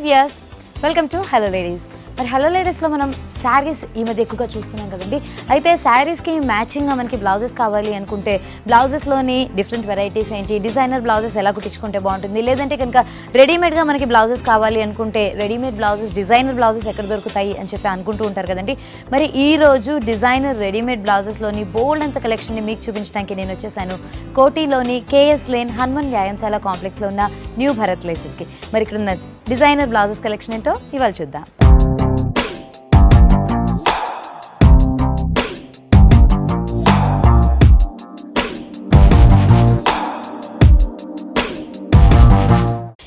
viewers, welcome to Hello Ladies. మరి hello లేడీస్లో మనం శారీస్ ఈ మధ్య ఎక్కువగా చూస్తున్నాం కదండి. అయితే శారీస్కి మ్యాచింగ్గా మనకి బ్లౌజెస్ కావాలి అనుకుంటే బ్లౌజెస్లోని డిఫరెంట్ వెరైటీస్ ఏంటి, డిజైనర్ బ్లౌజెస్ ఎలా కుట్టించుకుంటే బాగుంటుంది, లేదంటే కనుక రెడీమేడ్గా మనకి బ్లౌజెస్ కావాలి అనుకుంటే రెడీమేడ్ బ్లౌజెస్, డిజైనర్ బ్లౌజెస్ ఎక్కడ దొరుకుతాయి అని చెప్పి అనుకుంటూ ఉంటారు కదండి. మరి ఈరోజు డిజైనర్ రెడీమేడ్ బ్లౌజెస్లోని బోల్డ్ అంత కలెక్షన్ని మీకు చూపించడానికి నేను వచ్చేసాను కోటిలోని కేఎస్ లేన్ హనుమాన్ వ్యాయామశాల కాంప్లెక్స్లో ఉన్న న్యూ భరత్ ప్లేసెస్కి. మరి ఇక్కడ ఉన్న డిజైనర్ బ్లౌజెస్ కలెక్షన్ ఏంటో ఇవాళ చూద్దాం.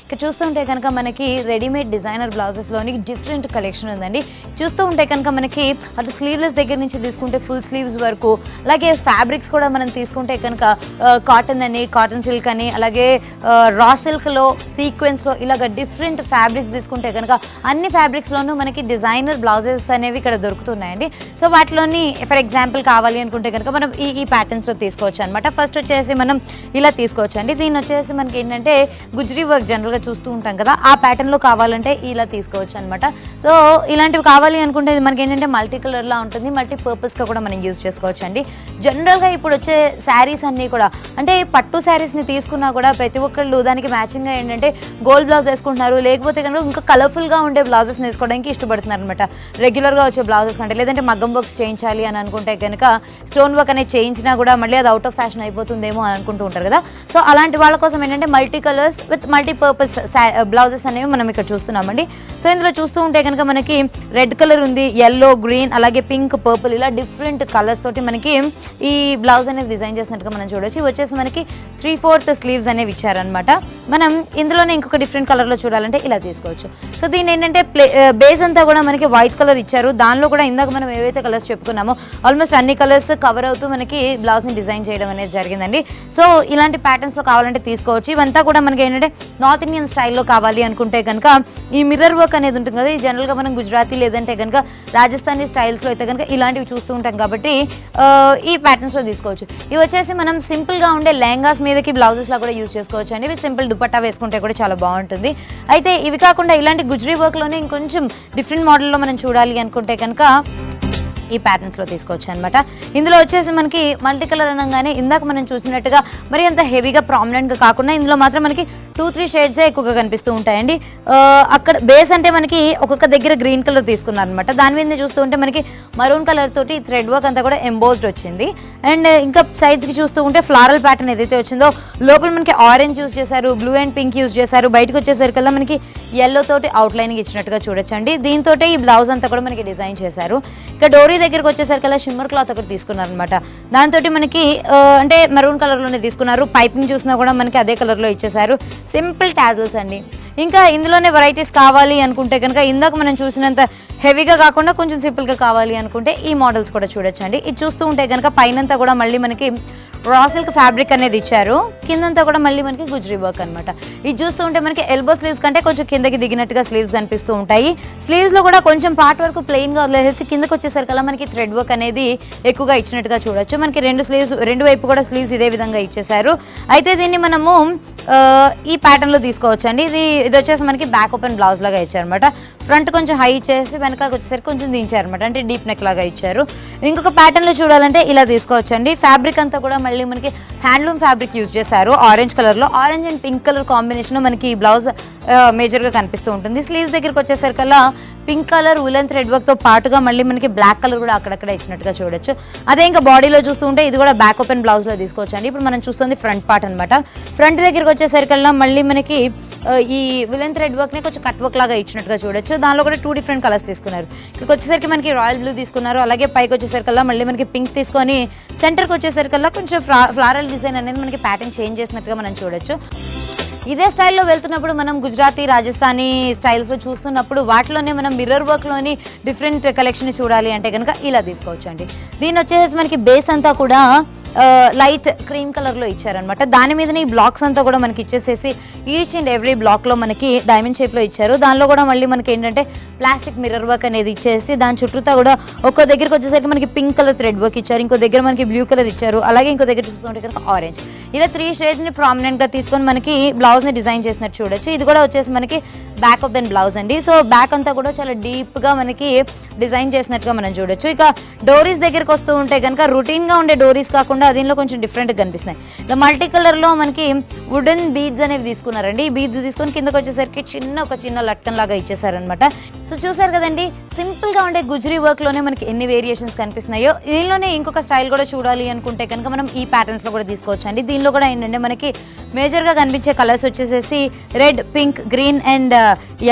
ఇక్కడ చూస్తూ ఉంటే కనుక మనకి రెడీమేడ్ డిజైనర్ బ్లౌజెస్లోని డిఫరెంట్ కలెక్షన్ ఉందండి. చూస్తూ ఉంటే కనుక మనకి అటు స్లీవ్లెస్ దగ్గర నుంచి తీసుకుంటే ఫుల్ స్లీవ్స్ వరకు, అలాగే ఫ్యాబ్రిక్స్ కూడా మనం తీసుకుంటే కనుక కాటన్ అని, కాటన్ సిల్క్ అని, అలాగే రా సిల్క్లో, సీక్వెన్స్లో ఇలాగ డిఫరెంట్ ఫ్యాబ్రిక్స్ తీసుకుంటే కనుక అన్ని ఫ్యాబ్రిక్స్లోనూ మనకి డిజైనర్ బ్లౌజెస్ అనేవి ఇక్కడ దొరుకుతున్నాయండి. సో వాటిలోని ఫర్ ఎగ్జాంపుల్ కావాలి అనుకుంటే కనుక మనం ఈ ప్యాటర్న్స్లో తీసుకోవచ్చు అనమాట. ఫస్ట్ వచ్చేసి మనం ఇలా తీసుకోవచ్చు అండి. దీన్ని వచ్చేసి మనకి ఏంటంటే గుజ్రీ వర్క్ జనరల్గా చూస్తూ ఉంటాం కదా, ఆ ప్యాటర్న్లో కావాలంటే ఇలా తీసుకోవచ్చు అనమాట. సో ఇలాంటివి కావాలి అనుకుంటే మనకి ఏంటంటే మల్టీ కలర్లా ఉంటుంది, మల్టీ పర్పస్గా కూడా మనం యూజ్ చేసుకోవచ్చు అండి. జనరల్గా ఇప్పుడు వచ్చే శారీస్ అన్నీ కూడా అంటే పట్టు శారీస్ని తీసుకున్నా కూడా ప్రతి ఒక్కళ్ళు దానికి మ్యాచింగ్గా ఏంటంటే గోల్డ్ బ్లౌజ్ వేసుకుంటున్నారు, లేకపోతే కనుక ఇంకా కలర్ఫుల్గా ఉండే బ్లౌజెస్ని వేసుకోవడానికి ఇష్టపడుతున్నారు అనమాట. రెగ్యులర్గా వచ్చే బ్లౌజెస్ కంటే, లేదంటే మగ్గం వర్క్స్ చేయించాలి అని అనుకుంటే కనుక స్టోన్ వర్క్ అనేది చేయించినా కూడా మళ్ళీ అది అవుట్ ఆఫ్ ఫ్యాషన్ అయిపోతుందేమో అని అనుకుంటూ ఉంటారు కదా. సో అలాంటి వాళ్ళ కోసం ఏంటంటే multi colours with multi purpose blouses అనేవి మనం ఇక్కడ చూస్తున్నామండి. సో ఇందులో చూస్తూ ఉంటే కనుక మనకి రెడ్ కలర్ ఉంది, ఎల్లో, గ్రీన్, అలాగే పింక్, పర్పుల్, ఇలా డిఫరెంట్ కలర్స్ తోటి మనకి ఈ బ్లౌజ్ అనేది డిజైన్ చేసినట్టుగా మనం చూడొచ్చు. ఇవి వచ్చేసి మనకి 3/4 స్లీవ్స్ అనేవి ఇచ్చారనమాట. మనం ఇందులోనే ఇంకొక డిఫరెంట్ కలర్లో చూడాలంటే ఇలా తీసుకోవచ్చు. సో దీని ఏంటంటే బేస్ అంతా కూడా మనకి వైట్ కలర్ ఇచ్చారు. దానిలో కూడా ఇందాక మనం ఏవైతే కలర్స్ చెప్పుకున్నామో ఆల్మోస్ట్ అన్ని కలర్స్ కవర్ అవుతూ మనకి బ్లౌజ్ని డిజైన్ చేయడం అనేది జరిగిందండి. సో ఇలాంటి ప్యాటర్న్స్లో కావాలంటే తీసుకోవచ్చు. ఇవంతా కూడా మనకి ఏంటంటే నార్త్ ఇండియన్ స్టైల్లో కావాలి అనుకుంటే కనుక ఈ మిర్రర్ వర్క్ అనేది ఉంటుంది కదా, జనరల్గా మనం గుజరాతీ లేదంటే కనుక రాజస్థానీ స్టైల్స్లో అయితే కనుక ఇలాంటివి చూస్తూ ఉంటాం కాబట్టి ఈ ప్యాటర్న్స్లో తీసుకోవచ్చు. ఇవి వచ్చేసి మనం సింపుల్గా ఉండే లెహంగాస్ మీదకి బ్లౌజెస్లా కూడా యూజ్ చేసుకోవచ్చు అండి. విత్ సింపుల్ దుపట్టా వేసుకుంటే కూడా చాలా బాగుంటుంది. అయితే ఇవి కాకుండా ఇలాంటి గుజరీ వర్క్లోనే ఇంకొంచెం డిఫరెంట్ మోడల్లో మనం చూడాలి అనుకుంటే కనుక ఈ ప్యాటర్న్స్లో తీసుకోవచ్చు అనమాట. ఇందులో వచ్చేసి మనకి మల్టీ కలర్ అనగానే ఇందాక మనం చూసినట్టుగా మరి అంత హెవీగా ప్రామినెంట్గా కాకుండా ఇందులో మాత్రం మనకి 2-3 షేడ్సే ఎక్కువగా కనిపిస్తూ ఉంటాయండి. అక్కడ బేస్ అంటే మనకి ఒక్కొక్క దగ్గర గ్రీన్ కలర్ తీసుకున్నారనమాట. దాని మీద చూస్తూ ఉంటే మనకి మరూన్ కలర్ తోటి థ్రెడ్ వర్క్ అంతా కూడా ఎంబోస్డ్ వచ్చింది. అండ్ ఇంకా సైడ్స్కి చూస్తూ ఉంటే ఫ్లారల్ ప్యాటర్న్ ఏదైతే వచ్చిందో లోపల మనకి ఆరెంజ్ యూజ్ చేశారు, బ్లూ అండ్ పింక్ యూజ్ చేశారు. బయటకు వచ్చేసరికల్లా మనకి ఎల్లో తోటి అవుట్లైనింగ్ ఇచ్చినట్టుగా చూడొచ్చండి. దీంతో ఈ బ్లౌజ్ అంతా కూడా మనకి డిజైన్ చేశారు. ఇక డోరీ దగ్గరకు వచ్చేసరికల్లా షిమ్మర్ క్లాత్ ఒకటి తీసుకున్నారనమాట. దాంతో మనకి అంటే మెరూన్ కలర్లోనే తీసుకున్నారు. పైపింగ్ చూసినా కూడా మనకి అదే కలర్లో ఇచ్చేసారు. సింపుల్ టాజల్స్ అండి. ఇంకా ఇందులోనే వెరైటీస్ కావాలి అనుకుంటే కనుక ఇందాక మనం చూసినంత హెవీగా కాకుండా కొంచెం సింపుల్గా కావాలి అనుకుంటే ఈ మోడల్స్ కూడా చూడొచ్చండి. ఇది చూస్తూ ఉంటే కనుక పైనంతా కూడా మళ్ళీ మనకి రా సిల్క్ ఫ్యాబ్రిక్ అనేది ఇచ్చారు, కిందంతా కూడా మళ్ళీ మనకి గుజరీ వర్క్ అనమాట. ఇది చూస్తూ ఉంటే మనకి ఎల్బో స్లీవ్స్ కంటే కొంచెం కిందకి దిగినట్టుగా స్లీవ్స్ కనిపిస్తూ ఉంటాయి. స్లీవ్స్లో కూడా కొంచెం పార్ట్ వరకు ప్లెయిన్గా వదిలేసి కిందకి వచ్చేసరికల్లా మనకి థ్రెడ్ వర్క్ అనేది ఎక్కువగా ఇచ్చినట్టుగా చూడొచ్చు. మనకి రెండు వైపు కూడా స్లీవ్స్ ఇదే విధంగా ఇచ్చేసారు. అయితే దీన్ని మనము ఈ ప్యాటర్న్లో తీసుకోవచ్చు అండి. ఇది వచ్చేసి మనకి బ్యాక్ ఓపెన్ బ్లౌజ్ లాగా ఇచ్చారనమాట. ఫ్రంట్ కొంచెం హై ఇచ్చేసి వెనకాలకు వచ్చేసరికి కొంచెం దించారనమాట, అంటే డీప్ నెక్ లాగా ఇచ్చారు. ఇంకొక ప్యాటర్న్లో చూడాలంటే ఇలా తీసుకోవచ్చు అండి. ఫ్యాబ్రిక్ అంతా కూడా మళ్ళీ మనకి హ్యాండ్లూమ్ ఫ్యాబ్రిక్ యూజ్ చేశారు. ఆరెంజ్ కలర్లో, orange and pink colour combination మనకి ఈ బ్లౌజ్ మేజర్గా కనిపిస్తూ ఉంటుంది. స్లీవ్స్ దగ్గరికి వచ్చేసరికల్లా పింక్ కలర్ ఉలెన్ థ్రెడ్ వర్క్తో పాటుగా మళ్ళీ మనకి బ్లాక్ కలర్ కూడా అక్కడక్కడ ఇచ్చినట్టుగా చూడొచ్చు. అదే ఇంకా బాడీలో చూస్తూ ఉంటే ఇది కూడా బ్యాక్ ఓపెన్ బ్లౌజ్లో తీసుకోవచ్చు అండి. ఇప్పుడు మనం చూస్తుంది ఫ్రంట్ పార్ట్ అనమాట. ఫ్రంట్ దగ్గరికి వచ్చేసరికల్లా మళ్ళీ మనకి ఈ ఉలెన్ థ్రెడ్ వర్క్ని కొంచెం కట్ వర్క్ లాగా ఇచ్చినట్టుగా చూడొచ్చు. దానిలో కూడా 2 డిఫరెంట్ కలర్స్ తీసుకున్నారు. ఇక్కడికి వచ్చేసరికి మనకి రాయల్ బ్లూ తీసుకున్నారు, అలాగే పైకి వచ్చేసరికల్లా మళ్ళీ మనకి పింక్ తీసుకొని సెంటర్కి వచ్చేసరికల్లా కొంచెం ఫ్లారల్ డిజైన్ అనేది మనకి ప్యాటర్న్ చేంజ్ చేసినట్టుగా మనం చూడొచ్చు. ఇదే స్టైల్లో వెళ్తున్నప్పుడు మనం గుజరాతీ, రాజస్థానీ స్టైల్స్లో చూస్తున్నప్పుడు వాటిలోనే మనం మిర్రర్ వర్క్లోని డిఫరెంట్ కలెక్షన్ చూడాలి అంటే కనుక ఇలా తీసుకోవచ్చు అండి. దీని వచ్చేసి మనకి బేస్ అంతా కూడా లైట్ క్రీమ్ కలర్లో ఇచ్చారనమాట. దాని మీదనే ఈ బ్లాక్స్ అంతా కూడా మనకి ఇచ్చేసేసి ఈచ్ అండ్ ఎవ్రీ బ్లాక్లో మనకి డైమండ్ షేప్లో ఇచ్చారు. దానిలో కూడా మళ్ళీ మనకి ఏంటంటే ప్లాస్టిక్ మిర్రర్ వర్క్ అనేది ఇచ్చేసి దాని చుట్టూతా కూడా ఒక్కో దగ్గరికి వచ్చేసరికి మనకి పింక్ కలర్ థ్రెడ్ వర్క్ ఇచ్చారు, ఇంకో దగ్గర మనకి బ్లూ కలర్ ఇచ్చారు, అలాగే ఇంకో దగ్గర చూస్తుంటే కనుక ఆరెంజ్. ఇలా 3 షేడ్స్ని ప్రామినెంట్గా తీసుకొని మనకి బ్లౌజ్ని డిజైన్ చేసినట్టు చూడొచ్చు. ఇది కూడా వచ్చేసి మనకి బ్యాక్ ఓపెన్ బ్లౌజ్ అండి. సో బ్యాక్ అంతా కూడా చాలా డీప్గా మనకి డిజైన్ చేసినట్టుగా మనం చూడొచ్చు. ఇక డోరీస్ దగ్గరికి వస్తూ ఉంటే కనుక రొటీన్గా ఉండే డోరీస్ కాకుండా దీనిలో కొంచెం డిఫరెంట్గా కనిపిస్తున్నాయి. ఇలా మల్టీ కలర్లో మనకి వుడెన్ బీడ్స్ అనేవి తీసుకున్నారండి. ఈ బీడ్స్ తీసుకొని కిందకి వచ్చేసరికి ఒక చిన్న లట్టన్ లాగా ఇచ్చేసారనమాట. సో చూసారు కదండి, సింపుల్గా ఉండే గుజరీ వర్క్లోనే మనకి ఎన్ని వేరియేషన్స్ కనిపిస్తున్నాయో. దీనిలోనే ఇంకొక స్టైల్ కూడా చూడాలి అనుకుంటే కనుక మనం ఈ ప్యాటర్న్స్లో కూడా తీసుకోవచ్చు అండి. దీనిలో కూడా ఏంటంటే మనకి మేజర్గా కనిపించే కలర్స్ వచ్చేసేసి red, pink, green and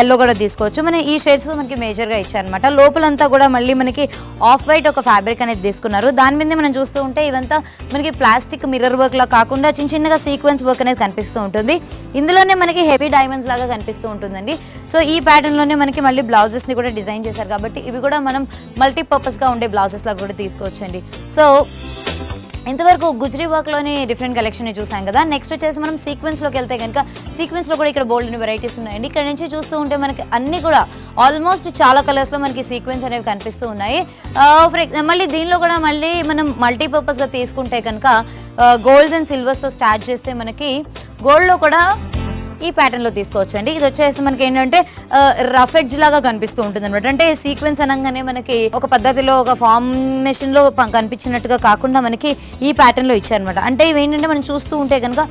yellow కూడా తీసుకోవచ్చు. మన ఈ షేడ్స్ మనకి మేజర్గా ఇచ్చారనమాట. లోపలంతా కూడా మళ్ళీ మనకి ఆఫ్ వైట్ ఒక ఫ్యాబ్రిక్ అనేది తీసుకున్నారు. దాని మీద మనం చూస్తూ ఉంటే ఇవంతా మనకి ప్లాస్టిక్ మిర్రర్ వర్క్ లా కాకుండా చిన్నగా సీక్వెన్స్ వర్క్ అనేది కనిపిస్తూ ఉంటుంది. ఇందులోనే మనకి హెవీ డైమండ్స్ లాగా కనిపిస్తూ ఉంటుందండి. సో ఈ ప్యాటర్న్లోనే మనకి మళ్ళీ బ్లౌజెస్ని కూడా డిజైన్ చేశారు కాబట్టి ఇవి కూడా మనం మల్టీపర్పస్గా ఉండే బ్లౌజెస్ లాగా కూడా తీసుకోవచ్చండి. సో ఇంతవరకు గుజరీ వర్క్లోని డిఫరెంట్ కలెక్షన్ చూసాం కదా. నెక్స్ట్ వచ్చేసి మనం సీక్వెన్స్లోకి వెళ్తే కనుక సీక్వెన్స్లో కూడా ఇక్కడ బోల్డ్ వెరైటీస్ ఉన్నాయండి. ఇక్కడ నుంచి చూస్తూ ఉంటే మనకి అన్ని కూడా ఆల్మోస్ట్ చాలా కలర్స్లో మనకి సీక్వెన్స్ అనేవి కనిపిస్తూ ఉన్నాయి. మళ్ళీ దీనిలో కూడా మళ్ళీ మనం మల్టీపర్పస్గా తీసుకుంటే కనుక గోల్డ్స్ అండ్ సిల్వర్స్తో స్టార్ట్ చేస్తే మనకి గోల్డ్లో కూడా ఈ ప్యాటర్న్లో తీసుకోవచ్చు అండి. ఇది వచ్చేసి మనకి ఏంటంటే రఫ్ ఎడ్జ్ లాగా కనిపిస్తూ ఉంటుంది అనమాట. అంటే సీక్వెన్స్ అనగానే మనకి ఒక పద్ధతిలో ఒక ఫార్మేషన్లో కనిపించినట్టుగా కాకుండా మనకి ఈ ప్యాటర్న్లో ఇచ్చారనమాట. అంటే ఇవి ఏంటంటే మనం చూస్తూ ఉంటే కనుక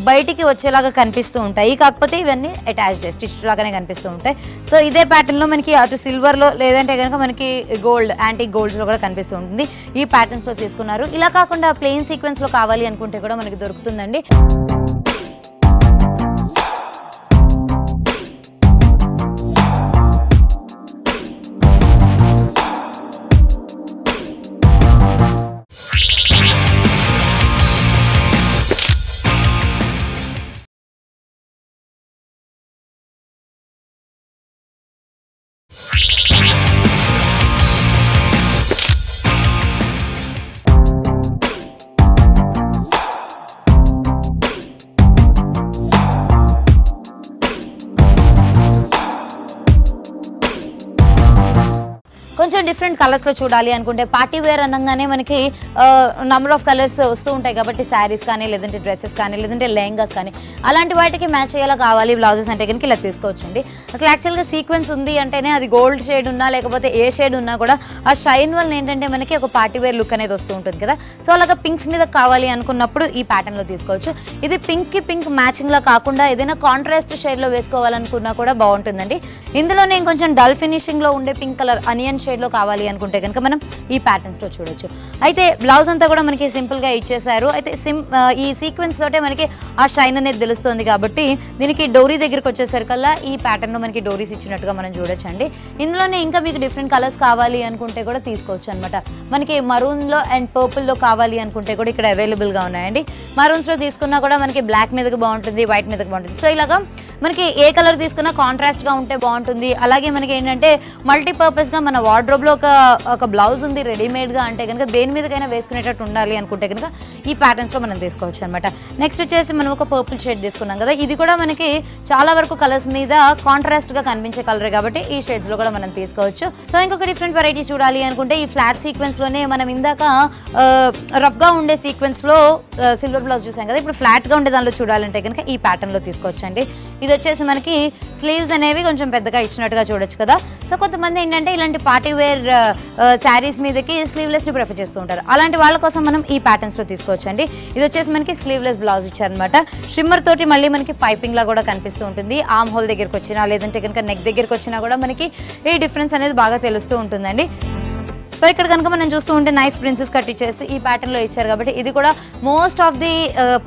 బయటికి వచ్చేలాగా కనిపిస్తూ ఉంటాయి, కాకపోతే ఇవన్నీ అటాచ్డ్ స్టిచ్ లాగానే కనిపిస్తూ ఉంటాయి. సో ఇదే ప్యాటర్న్లో మనకి అటు సిల్వర్లో లేదంటే కనుక మనకి గోల్డ్ యాంటిక్ గోల్డ్స్లో కూడా కనిపిస్తూ ఉంటుంది. ఈ ప్యాటర్న్స్లో తీసుకున్నారు. ఇలా కాకుండా ప్లెయిన్ సీక్వెన్స్లో కావాలి అనుకుంటే కూడా మనకి దొరుకుతుందండి. కొంచెం డిఫరెంట్ కలర్స్లో చూడాలి అనుకుంటే పార్టీ వేర్ అనగానే మనకి నంబర్ ఆఫ్ కలర్స్ వస్తూ ఉంటాయి కాబట్టి శారీస్ కానీ లేదంటే డ్రెస్సెస్ కానీ లేదంటే లెహంగాస్ కానీ అలాంటి వాటికి మ్యాచ్ అయ్యేలా కావాలి బ్లౌజెస్ అంటే కనుక ఇలా తీసుకోవచ్చండి. అసలు యాక్చువల్గా సీక్వెన్స్ ఉంది అంటేనే అది గోల్డ్ షేడ్ ఉన్నా లేకపోతే ఏ షేడ్ ఉన్నా కూడా ఆ షైన్ వల్ల ఏంటంటే మనకి ఒక పార్టీ వేర్ లుక్ అనేది వస్తూ ఉంటుంది కదా. సో అలాగా పింక్స్ మీద కావాలి అనుకున్నప్పుడు ఈ ప్యాటర్న్లో తీసుకోవచ్చు. ఇది పింక్కి పింక్ మ్యాచింగ్లా కాకుండా ఏదైనా కాంట్రాస్ట్ షేడ్లో వేసుకోవాలనుకున్నా కూడా బాగుంటుందండి. ఇందులోనే ఇంకొంచెం డల్ ఫినిషింగ్లో ఉండే పింక్ కలర్ అనియన్ షేడ్లో కావాలి అనుకుంటే కనుక మనం ఈ ప్యాటర్న్స్లో చూడొచ్చు. అయితే బ్లౌజ్ అంతా కూడా మనకి సింపుల్గా ఇచ్చేసారు. అయితే ఈ సీక్వెన్స్ తోటే మనకి ఆ షైన్ అనేది తెలుస్తుంది కాబట్టి దీనికి డోరీ దగ్గరికి వచ్చేసరికల్లా ఈ ప్యాటర్న్లో మనకి డోరీస్ ఇచ్చినట్టుగా మనం చూడొచ్చు అండి. ఇందులోనే ఇంకా మీకు డిఫరెంట్ కలర్స్ కావాలి అనుకుంటే కూడా తీసుకోవచ్చు అనమాట. మనకి మరూన్లో అండ్ పర్పుల్లో కావాలి అనుకుంటే కూడా ఇక్కడ అవైలబుల్గా ఉన్నాయండి. మరూన్స్లో తీసుకున్నా కూడా మనకి బ్లాక్ మీదకి బాగుంటుంది, వైట్ మీదకి బాగుంటుంది. సో ఇలాగా మనకి ఏ కలర్ తీసుకున్నా కాంట్రాస్ట్గా ఉంటే బాగుంటుంది. అలాగే మనకి ఏంటంటే మల్టీపర్పస్గా మన వార్డ్రోబ్లో ఒక బ్లౌజ్ ఉంది రెడీమేడ్గా అంటే కనుక దేని మీదకైనా వేసుకునేటట్టు ఉండాలి అనుకుంటే కనుక ఈ ప్యాటర్న్స్లో మనం తీసుకోవచ్చు అనమాట. నెక్స్ట్ వచ్చేసి మనం ఒక పర్పుల్ షేడ్ తీసుకున్నాం కదా. ఇది కూడా మనకి చాలా వరకు కలర్స్ మీద కాంట్రాస్ట్గా కనిపించే కలర్ కాబట్టి ఈ షేడ్స్లో కూడా మనం తీసుకోవచ్చు. సో ఇంకొక డిఫరెంట్ వెరైటీ చూడాలి అనుకుంటే ఈ ఫ్లాట్ సీక్వెన్స్లోనే మనం ఇందాక రఫ్గా ఉండే సీక్వెన్స్లో సిల్వర్ బ్లౌజ్ చూసాం కదా. ఇప్పుడు ఫ్లాట్గా ఉండే దానిలో చూడాలంటే కనుక ఈ ప్యాటర్న్లో తీసుకోవచ్చు అండి. ఇది వచ్చేసి మనకి స్లీవ్స్ అనేవి కొంచెం పెద్దగా ఇచ్చినట్టుగా చూడొచ్చు కదా. సో కొంతమంది ఏంటంటే ఇలాంటి పార్టీ వేర్ శారీస్ మీదకి స్లీవ్లెస్ని ప్రిఫర్ చేస్తూ ఉంటారు. అలాంటి వాళ్ళ కోసం మనం ఈ ప్యాటర్న్స్లో తీసుకోవచ్చు అండి. ఇది వచ్చేసి మనకి స్లీవ్లెస్ బ్లౌజ్ ఇచ్చారనమాట. షిమ్మర్ తోటి మళ్ళీ మనకి పైపింగ్ లా కూడా కనిపిస్తూ ఉంటుంది. ఆర్మ్ హోల్ దగ్గరికి వచ్చినా లేదంటే కనుక నెక్ దగ్గరికి వచ్చినా కూడా మనకి ఈ డిఫరెన్స్ అనేది బాగా తెలుస్తూ ఉంటుందండి. సో ఇక్కడ కనుక మనం చూస్తూ ఉంటే నైస్ ప్రిన్సెస్ కట్ ఇచ్చేసి ఈ ప్యాటర్న్లో ఇచ్చారు కాబట్టి ఇది కూడా most of the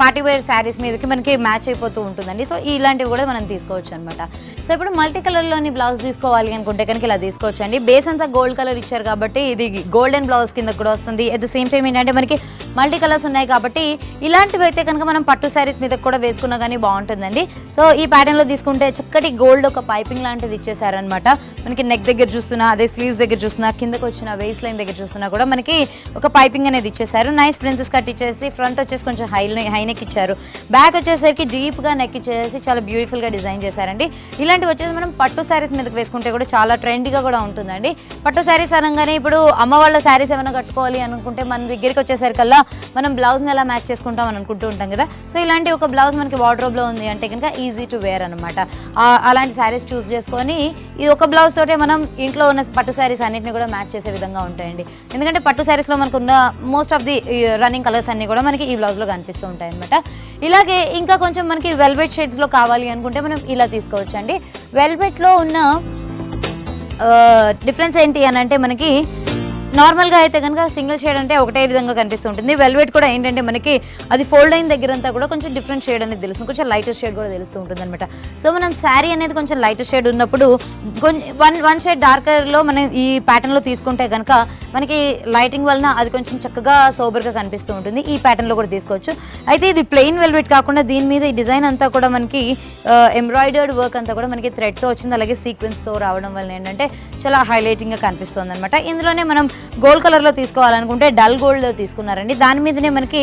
party wear saris మీదకి మనకి మ్యాచ్ అయిపోతూ ఉంటుందండి. సో ఇలాంటివి కూడా మనం తీసుకోవచ్చు అనమాట. సో ఇప్పుడు మల్టీ కలర్లోని బ్లౌజ్ తీసుకోవాలి అనుకుంటే కనుక ఇలా తీసుకోవచ్చు అండి. బేస్ అంతా గోల్డ్ కలర్ ఇచ్చారు కాబట్టి ఇది గోల్డెన్ బ్లౌజ్ కింద కూడా వస్తుంది. అట్ ద సేమ్ టైం ఏంటంటే మనకి మల్టీ కలర్స్ ఉన్నాయి కాబట్టి ఇలాంటివి అయితే కనుక మనం పట్టు శారీస్ మీద కూడా వేసుకున్నా కానీ బాగుంటుందండి. సో ఈ ప్యాటర్న్లో తీసుకుంటే చక్కటి గోల్డ్ ఒక పైపింగ్ లాంటిది ఇచ్చేసారనమాట. మనకి నెక్ దగ్గర చూస్తున్నా, అదే స్లీవ్స్ దగ్గర చూస్తున్నా, కిందకు వచ్చిన వేస్ట్ వేస్ట్ లైన్ దగ్గర చూస్తున్నా కూడా మనకి ఒక పైపింగ్ అనేది ఇచ్చేసారు. నైస్ ప్రిన్సెస్ కట్ ఇచ్చేసి ఫ్రంట్ వచ్చేసి కొంచెం హై నెక్ ఇచ్చారు. బ్యాక్ వచ్చేసరికి డీప్గా నెక్ ఇచ్చేసి చాలా బ్యూటిఫుల్గా డిజైన్ చేశారండి. ఇలాంటివి వచ్చేసి మనం పట్టు శారీస్ మీదకి వేసుకుంటే కూడా చాలా ట్రెండీగా కూడా ఉంటుందండి. పట్టు శారీస్ అనగానే ఇప్పుడు అమ్మ వాళ్ళ శారీస్ ఏమైనా కట్టుకోవాలి అనుకుంటే మన దగ్గరికి వచ్చేసరికల్లా మనం బ్లౌజ్ని ఎలా మ్యాచ్ చేసుకుంటాం అని అనుకుంటూ ఉంటాం కదా. సో ఇలాంటి ఒక బ్లౌజ్ మనకి వార్డ్రోబ్లో ఉంది అంటే కనుక ఈజీ టు వేర్ అనమాట. అలాంటి శారీస్ చూస్ చేసుకొని ఇది ఒక బ్లౌజ్ తోటే మనం ఇంట్లో ఉన్న పట్టు శారీస్ అన్నింటినీ కూడా మ్యాచ్ చేసే విధంగా ఉంటాయండి. ఎందుకంటే పట్టు శారీస్లో మనకు ఉన్న most of the running colours అన్నీ కూడా మనకి ఈ బ్లౌజ్లో కనిపిస్తూ ఉంటాయి అనమాట. ఇలాగే ఇంకా కొంచెం మనకి వెల్వెట్ షేడ్స్లో కావాలి అనుకుంటే మనం ఇలా తీసుకోవచ్చు అండి. వెల్వెట్లో ఉన్న డిఫరెన్స్ ఏంటి అని అంటే మనకి నార్మల్గా అయితే కనుక సింగిల్ షేడ్ అంటే ఒకటే విధంగా కనిపిస్తూ ఉంటుంది. వెల్వెట్ కూడా ఏంటంటే మనకి అది ఫోల్డ్ అయిన దగ్గర అంతా కూడా కొంచెం డిఫరెంట్ షేడ్ అనేది తెలుస్తుంది, కొంచెం లైటర్ షేడ్ కూడా తెలుస్తూ ఉంటుంది అనమాట. సో మనం శారీ అనేది కొంచెం లైటర్ షేడ్ ఉన్నప్పుడు కొంచెం వన్ షేడ్ డార్కర్లో మనం ఈ ప్యాటర్న్లో తీసుకుంటే కనుక మనకి లైటింగ్ వలన అది కొంచెం చక్కగా సోబర్గా కనిపిస్తూ ఉంటుంది. ఈ ప్యాటర్న్లో కూడా తీసుకోవచ్చు. అయితే ఇది ప్లెయిన్ వెల్వెట్ కాకుండా దీని మీద ఈ డిజైన్ అంతా కూడా మనకి ఎంబ్రాయిడర్డ్ వర్క్ అంతా కూడా మనకి థ్రెడ్తో వచ్చింది, అలాగే సీక్వెన్స్తో రావడం వల్ల ఏంటంటే చాలా హైలైటింగ్గా కనిపిస్తుంది అనమాట. ఇందులోనే మనం గోల్డ్ కలర్లో తీసుకోవాలనుకుంటే డల్ గోల్డ్లో తీసుకున్నారండి. దాని మీదనే మనకి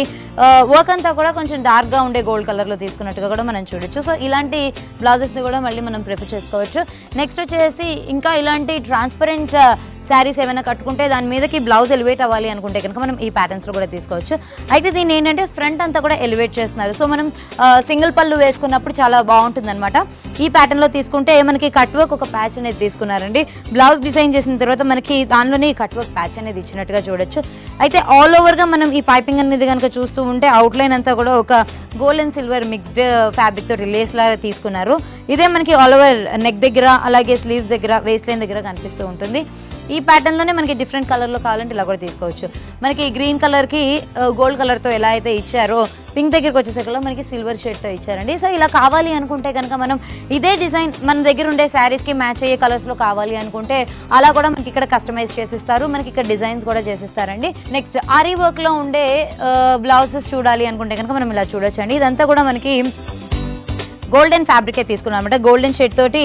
వర్క్ అంతా కూడా కొంచెం డార్క్గా ఉండే గోల్డ్ కలర్లో తీసుకున్నట్టుగా కూడా మనం చూడొచ్చు. సో ఇలాంటి బ్లౌజెస్ని కూడా మళ్ళీ మనం ప్రిఫర్ చేసుకోవచ్చు. నెక్స్ట్ వచ్చేసి ఇంకా ఇలాంటి ట్రాన్స్పరెంట్ శారీస్ ఏమైనా కట్టుకుంటే దాని మీదకి బ్లౌజ్ ఎలివేట్ అవ్వాలి అనుకుంటే కనుక మనం ఈ ప్యాటర్న్స్లో కూడా తీసుకోవచ్చు. అయితే దీన్ని ఏంటంటే ఫ్రంట్ అంతా కూడా ఎలివేట్ చేస్తున్నారు. సో మనం సింగిల్ పళ్ళు వేసుకున్నప్పుడు చాలా బాగుంటుంది అనమాట. ఈ ప్యాటర్న్లో తీసుకుంటే మనకి కట్ వర్క్ ఒక ప్యాచ్ అనేది తీసుకున్నారండి. బ్లౌజ్ డిజైన్ చేసిన తర్వాత మనకి దానిలోనే ఈ కట్ వర్క్ ప్యాచ్ అనేది ఇచ్చినట్టుగా చూడొచ్చు. అయితే ఆల్ ఓవర్గా మనం ఈ పైపింగ్ అనేది కనుక చూస్తూ ఉంటే అవుట్లైన్ అంతా కూడా ఒక gold and silver mixed fabric తోటి లేస్ లాగా తీసుకున్నారు. ఇదే మనకి ఆల్ ఓవర్ నెక్ దగ్గర అలాగే స్లీవ్స్ దగ్గర వేస్ట్ లైన్ దగ్గర కనిపిస్తూ ఉంటుంది. ఈ ప్యాటర్న్లోనే మనకి డిఫరెంట్ కలర్లో కావాలంటే ఇలా కూడా తీసుకోవచ్చు. మనకి గ్రీన్ కలర్కి గోల్డ్ కలర్తో ఎలా అయితే ఇచ్చారో పింక్ దగ్గరికి వచ్చేసరికి మనకి సిల్వర్ షేడ్తో ఇచ్చారండి. సో ఇలా కావాలి అనుకుంటే కనుక మనం ఇదే డిజైన్ మన దగ్గర ఉండే శారీస్కి మ్యాచ్ అయ్యే కలర్స్లో కావాలి అనుకుంటే అలా కూడా మనకి ఇక్కడ కస్టమైజ్ చేసిస్తారు, మనకి ఇక్కడ డిజైన్స్ కూడా చేసిస్తారండి. నెక్స్ట్ ఆరీ వర్క్లో ఉండే బ్లౌజెస్ చూడాలి అనుకుంటే కనుక మనం ఇలా చూడొచ్చు అండి. ఇదంతా కూడా మనకి గోల్డెన్ ఫ్యాబ్రికే తీసుకున్నారు అనమాట. గోల్డెన్ షేడ్ తోటి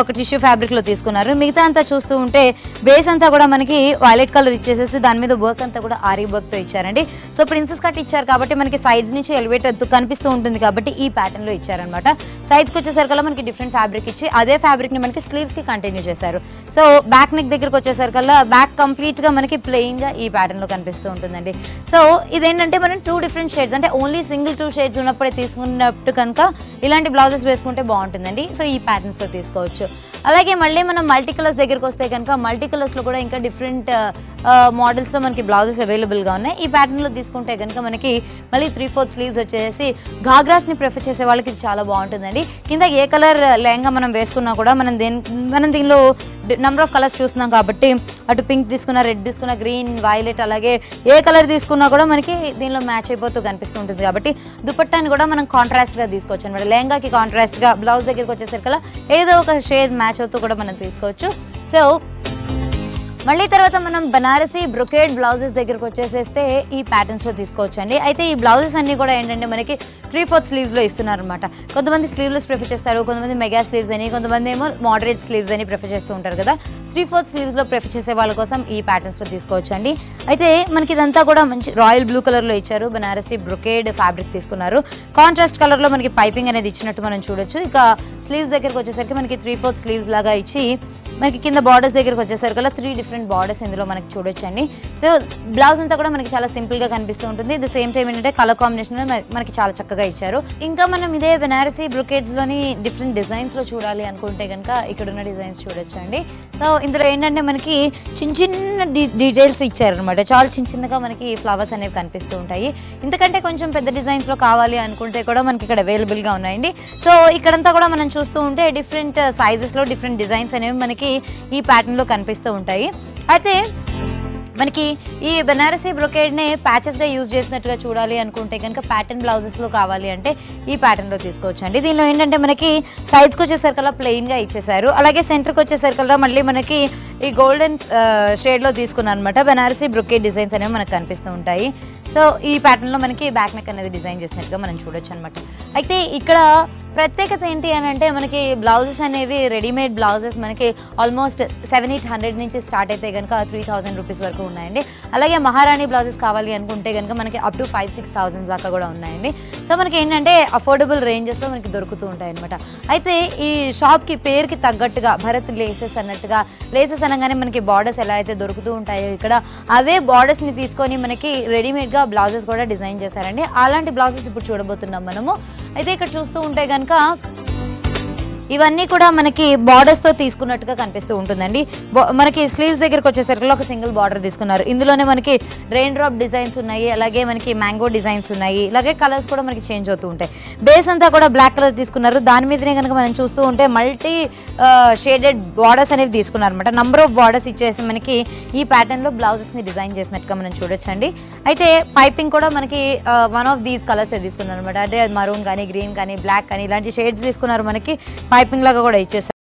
ఒక టిష్యూ ఫ్యాబ్రిక్లో తీసుకున్నారు. మిగతా అంతా చూస్తూ ఉంటే బేస్ అంతా కూడా మనకి వైలెట్ కలర్ ఇచ్చేసేసి దాని మీద వర్క్ అంతా కూడా ఆరీ వర్క్తో ఇచ్చారండి. సో ప్రిన్సెస్ కట్ ఇచ్చారు కాబట్టి మనకి సైడ్స్ నుంచి ఎలివేట్ కనిపిస్తూ ఉంటుంది కాబట్టి ఈ ప్యాటర్న్లో ఇచ్చారనమాట. సైడ్స్కి వచ్చేసరికల్లా మనకి డిఫరెంట్ ఫ్యాబ్రిక్ ఇచ్చి అదే ఫ్యాబ్రిక్ని మనకి స్లీవ్స్కి కంటిన్యూ చేశారు. సో బ్యాక్ నెక్ దగ్గరకు వచ్చేసరికల్లా బ్యాక్ కంప్లీట్గా మనకి ప్లెయిన్గా ఈ ప్యాటర్న్లో కనిపిస్తూ ఉంటుందండి. సో ఇదేంటంటే మనం 2 డిఫరెంట్ షేడ్స్ అంటే ఓన్లీ సింగిల్ 2 షేడ్స్ ఉన్నప్పుడే తీసుకున్నట్టు కనుక ఇలాంటి బ్లౌజెస్ వేసుకుంటే బాగుంటుందండి. సో ఈ ప్యాటర్న్స్లో తీసుకోవచ్చు. అలాగే మళ్ళీ మనం మల్టీ కలర్స్ దగ్గరికి వస్తే కనుక మల్టీ కలర్స్లో కూడా ఇంకా డిఫరెంట్ మోడల్స్లో మనకి బ్లౌజెస్ అవైలబుల్గా ఉన్నాయి. ఈ ప్యాటర్న్లో తీసుకుంటే కనుక మనకి మళ్ళీ 3/4 స్లీవ్స్ వచ్చేసి ఘాగ్రాస్ని ప్రిఫర్ చేసే వాళ్ళకి ఇది చాలా బాగుంటుందండి. కింద ఏ కలర్ లెహంగా మనం వేసుకున్నా కూడా మనం దీనిలో నెంబర్ ఆఫ్ కలర్స్ చూస్తున్నాం కాబట్టి అటు పింక్ తీసుకున్న, రెడ్ తీసుకున్న, గ్రీన్, వైలెట్ అలాగే ఏ కలర్ తీసుకున్నా కూడా మనకి దీనిలో మ్యాచ్ అయిపోతూ కనిపిస్తూ ఉంటుంది కాబట్టి దుపట్టాన్ని కూడా మనం కాంట్రాస్ట్గా తీసుకోవచ్చు అనమాట. లెహంగాకి కాంట్రాస్ట్గా బ్లౌజ్ దగ్గరికి వచ్చేసరికి ఏదో ఒక షేడ్ మ్యాచ్ అవుతూ కూడా మనం తీసుకోవచ్చు. సో మళ్ళీ తర్వాత మనం బనారసి బ్రొకేడ్ బ్లౌజెస్ దగ్గరకు వచ్చేసేస్తే ఈ ప్యాటర్న్స్లో తీసుకోవచ్చు అండి. అయితే ఈ బ్లౌజెస్ అన్నీ కూడా ఏంటంటే మనకి 3/4 స్లీవ్స్లో ఇస్తున్నారు అనమాట. కొంతమంది స్లీవ్లెస్ ప్రిఫర్ చేస్తారు, కొంతమంది మెగా స్లీవ్స్ అని, కొంతమంది ఏమో మోడరేట్ స్లీవ్స్ అని ప్రిఫర్ చేస్తూ ఉంటారు కదా. 3/4 స్లీవ్స్లో ప్రిఫర్ చేసే వాళ్ళ కోసం ఈ ప్యాటర్న్స్లో తీసుకోవచ్చు అండి. అయితే మనకి ఇదంతా కూడా మంచి రాయల్ బ్లూ కలర్లో ఇచ్చారు. బనారసి బ్రొకేడ్ ఫ్యాబ్రిక్ తీసుకున్నారు. కాంట్రాస్ట్ కలర్లో మనకి పైపింగ్ అనేది ఇచ్చినట్టు మనం చూడొచ్చు. ఇక స్లీవ్స్ దగ్గరకు వచ్చేసరికి మనకి 3/4 స్లీవ్స్ లాగా ఇచ్చి మనకి కింద బార్డర్స్ దగ్గరకు వచ్చేసరికి 3 డిఫరెంట్ బార్డర్స్ ఇందులో మనకి చూడొచ్చండి. సో బ్లౌజ్ అంతా కూడా మనకి చాలా సింపుల్గా కనిపిస్తూ ఉంటుంది. ది సేమ్ టైం ఏంటంటే కలర్ కాంబినేషన్ మనకి చాలా చక్కగా ఇచ్చారు. ఇంకా మనం ఇదే బెనారసీ బ్రొకేడ్స్లోని డిఫరెంట్ డిజైన్స్లో చూడాలి అనుకుంటే కనుక ఇక్కడ ఉన్న డిజైన్స్ చూడొచ్చండి. సో ఇందులో ఏంటంటే మనకి చిన్న చిన్న డీటెయిల్స్ ఇచ్చారనమాట. చాలా చిన్నగా మనకి ఫ్లవర్స్ అనేవి కనిపిస్తూ ఉంటాయి. ఇంతకంటే కొంచెం పెద్ద డిజైన్స్లో కావాలి అనుకుంటే కూడా మనకి ఇక్కడ అవైలబుల్గా ఉన్నాయండి. సో ఇక్కడంతా కూడా మనం చూస్తూ ఉంటే డిఫరెంట్ సైజెస్లో డిఫరెంట్ డిజైన్స్ అనేవి మనకి ఈ ప్యాటర్న్లో కనిపిస్తూ ఉంటాయి. అయితే మనకి ఈ బనారసీ బ్రొకేడ్ని ప్యాచెస్గా యూజ్ చేసినట్టుగా చూడాలి అనుకుంటే కనుక ప్యాటర్న్ బ్లౌజెస్లో కావాలి అంటే ఈ ప్యాటర్న్లో తీసుకోవచ్చు అండి. దీనిలో ఏంటంటే మనకి సైడ్స్కి వచ్చేసరికల్లా ప్లెయిన్గా ఇచ్చేసారు. అలాగే సెంటర్కి వచ్చేసరికల్లా మళ్ళీ మనకి ఈ గోల్డెన్ షేడ్లో తీసుకున్నాను అనమాట. బనారసీ బ్రొకేడ్ డిజైన్స్ అనేవి మనకు కనిపిస్తూ ఉంటాయి. సో ఈ ప్యాటర్న్లో మనకి బ్యాక్ నెక్ అనేది డిజైన్ చేసినట్టుగా మనం చూడొచ్చు అనమాట. అయితే ఇక్కడ ప్రత్యేకత ఏంటి అని అంటే మనకి బ్లౌజెస్ అనేవి రెడీమేడ్ బ్లౌజెస్ మనకి ఆల్మోస్ట్ 700-800 నుంచి స్టార్ట్ అయితే కనుక 3000 రూపీస్ వరకు ఉన్నాయండి. అలాగే మహారాణి బ్లౌజెస్ కావాలి అనుకుంటే కనుక మనకి అప్ టు 5,000-6,000 దాకా కూడా ఉన్నాయండి. సో మనకి ఏంటంటే అఫోర్డబుల్ రేంజెస్లో మనకి దొరుకుతూ ఉంటాయి అనమాట. అయితే ఈ షాప్కి పేరుకి తగ్గట్టుగా భరత్ లేసెస్ అన్నట్టుగా, లేసెస్ అనగానే మనకి బార్డర్స్ ఎలా అయితే దొరుకుతూ ఉంటాయో ఇక్కడ అవే బార్డర్స్ని తీసుకొని మనకి రెడీమేడ్గా బ్లౌజెస్ కూడా డిజైన్ చేశారండి. అలాంటి బ్లౌజెస్ ఇప్పుడు చూడబోతున్నాం మనము. అయితే ఇక్కడ చూస్తూ ఉంటే కనుక ఇవన్నీ కూడా మనకి బార్డర్స్తో తీసుకున్నట్టుగా కనిపిస్తూ ఉంటుందండి. మనకి స్లీవ్స్ దగ్గరికి వచ్చేసరికి ఒక సింగిల్ బార్డర్ తీసుకున్నారు. ఇందులోనే మనకి రెయిన్ డ్రాప్ డిజైన్స్ ఉన్నాయి, అలాగే మనకి మ్యాంగో డిజైన్స్ ఉన్నాయి, అలాగే కలర్స్ కూడా మనకి చేంజ్ అవుతూ ఉంటాయి. బేస్ అంతా కూడా బ్లాక్ కలర్ తీసుకున్నారు. దాని మీదనే కనుక మనం చూస్తూ ఉంటే మల్టీ షేడెడ్ బార్డర్స్ అనేవి తీసుకున్నారు అనమాట. నంబర్ ఆఫ్ బార్డర్స్ ఇచ్చేసి మనకి ఈ ప్యాటర్న్లో బ్లౌజెస్ని డిజైన్ చేసినట్టుగా మనం చూడొచ్చండి. అయితే పైపింగ్ కూడా మనకి వన్ ఆఫ్ దీస్ కలర్స్ తీసుకున్నారు అనమాట. అంటే మరూన్ కానీ, గ్రీన్ కానీ, బ్లాక్ కానీ ఇలాంటి షేడ్స్ తీసుకున్నారు. మనకి పైపింగ్ లాగా కూడా ఇచ్చేసారు.